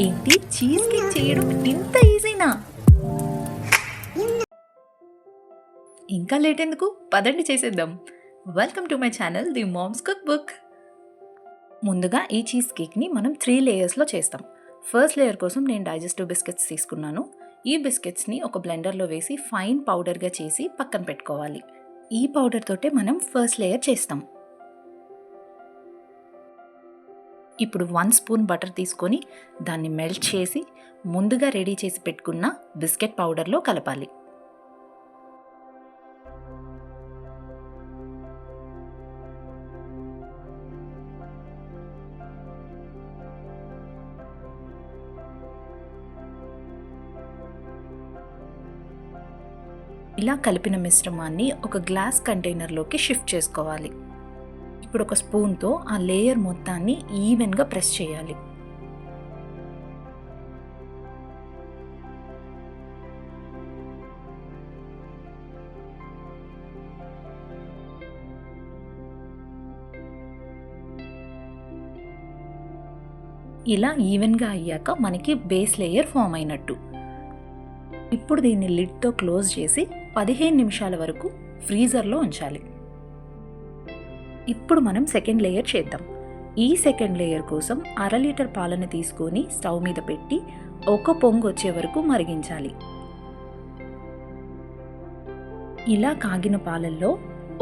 ఏంటి cheese cake చేయడం ఇంత ఈజీనా? ఇంకా లేట్ ఎందుకు, పదండి చేసేద్దాం. Welcome to my channel the mom's cook book. ముందుగా ఈ చీజ్ కేక్ని మనం 3 లేయర్స్లో చేస్తాం. ఫస్ట్ లేయర్ కోసం నేను డైజెస్టివ్ బిస్కెట్స్ తీసుకున్నాను. ఈ బిస్కెట్స్ని ఒక బ్లెండర్లో వేసి ఫైన్ పౌడర్గా చేసి పక్కన పెట్టుకోవాలి. ఈ పౌడర్ తోటే మనం ఫస్ట్ లేయర్ చేస్తాం. ఇప్పుడు 1 స్పూన్ బటర్ తీసుకొని దాన్ని మెల్ట్ చేసి ముందుగా రెడీ చేసి పెట్టుకున్న బిస్కెట్ పౌడర్లో కలపాలి. ఇలా కలిపిన మిశ్రమాన్ని ఒక గ్లాస్ కంటైనర్లోకి షిఫ్ట్ చేసుకోవాలి. ఇప్పుడు ఒక స్పూన్తో ఆ లేయర్ మొత్తాన్ని ఈవెన్గా ప్రెస్ చేయాలి. ఇలా ఈవెన్గా అయ్యాక మనకి బేస్ లేయర్ ఫామ్ అయినట్టు. ఇప్పుడు దీన్ని లిడ్తో క్లోజ్ చేసి 15 నిమిషాల వరకు ఫ్రీజర్లో ఉంచాలి. ఇప్పుడు మనం సెకండ్ లేయర్ చేద్దాం. ఈ సెకండ్ లేయర్ కోసం 1/2 లీటర్ పాలను తీసుకొని స్టవ్ మీద పెట్టి ఒక పొంగు వచ్చే వరకు మరిగించాలి. ఇలా కాగిన పాలల్లో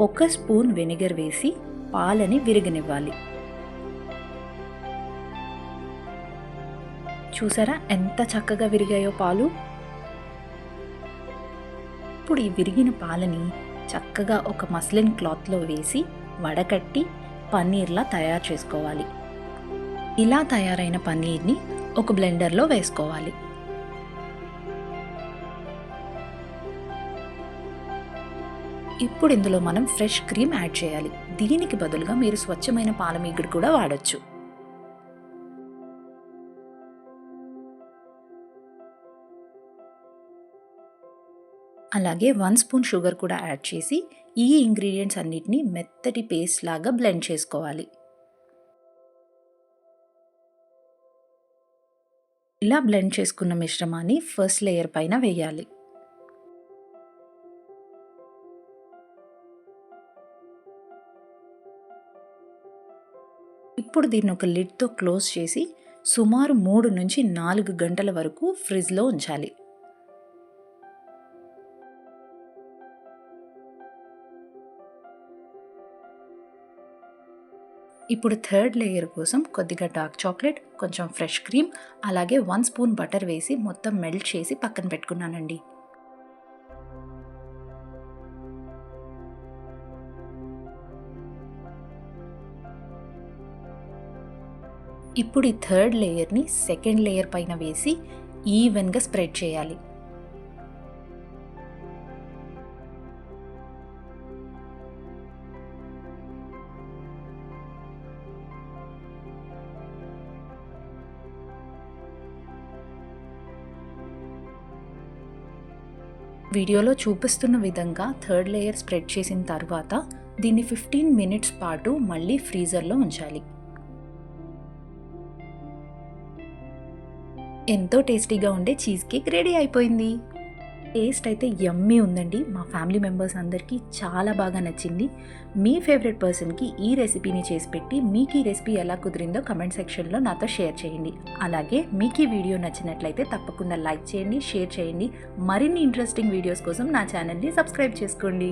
1 స్పూన్ వెనిగర్ వేసి పాలని విరగనివ్వాలి. చూసారా ఎంత చక్కగా విరిగాయో పాలు. ఇప్పుడు ఈ విరిగిన పాలని చక్కగా ఒక మస్లిన్ క్లాత్లో వేసి వడకట్టి పన్నీర్లా తయారు చేసుకోవాలి. ఇలా తయారైన పన్నీర్ని ఒక బ్లెండర్లో వేసుకోవాలి. ఇప్పుడు ఇందులో మనం ఫ్రెష్ క్రీమ్ యాడ్ చేయాలి. దీనికి బదులుగా మీరు స్వచ్ఛమైన పాలమీగడ కూడా వాడచ్చు. అలాగే 1 స్పూన్ షుగర్ కూడా యాడ్ చేసి ఈ ఇంగ్రీడియంట్స్ అన్నిటిని మెత్తటి పేస్ట్ లాగా బ్లెండ్ చేసుకోవాలి. ఇలా బ్లెండ్ చేసుకున్న మిశ్రమాన్ని ఫస్ట్ లేయర్ పైన వేయాలి. ఇప్పుడు దీన్ని ఒక లిడ్తో క్లోజ్ చేసి సుమారు 3 నుంచి 4 గంటల వరకు ఫ్రిడ్జ్లో ఉంచాలి. ఇప్పుడు థర్డ్ లేయర్ కోసం కొద్దిగా డార్క్ చాక్లెట్, కొంచెం ఫ్రెష్ క్రీమ్, అలాగే 1 స్పూన్ బటర్ వేసి మొత్తం మెల్ట్ చేసి పక్కన పెట్టుకున్నానండి. ఇప్పుడు ఈ థర్డ్ లేయర్ని సెకండ్ లేయర్ పైన వేసి ఈవెన్గా స్ప్రెడ్ చేయాలి. వీడియోలో చూపిస్తున్న విధంగా థర్డ్ లేయర్ స్ప్రెడ్ చేసిన తర్వాత దీన్ని 15 మినిట్స్ పాటు మళ్ళీ ఫ్రీజర్లో ఉంచాలి. ఎంతో టేస్టీగా ఉండే చీజ్ కేక్ రెడీ అయిపోయింది. టేస్ట్ అయితే యమ్మీ ఉందండి. మా ఫ్యామిలీ మెంబర్స్ అందరికీ చాలా బాగా నచ్చింది. మీ ఫేవరెట్ పర్సన్కి ఈ రెసిపీని చేసి పెట్టి మీకు ఈ రెసిపీ ఎలా కుదిరిందో కమెంట్ సెక్షన్లో నాతో షేర్ చేయండి. అలాగే మీకు ఈ వీడియో నచ్చినట్లయితే తప్పకుండా లైక్ చేయండి, షేర్ చేయండి. మరిన్ని ఇంట్రెస్టింగ్ వీడియోస్ కోసం నా ఛానల్ని సబ్స్క్రైబ్ చేసుకోండి.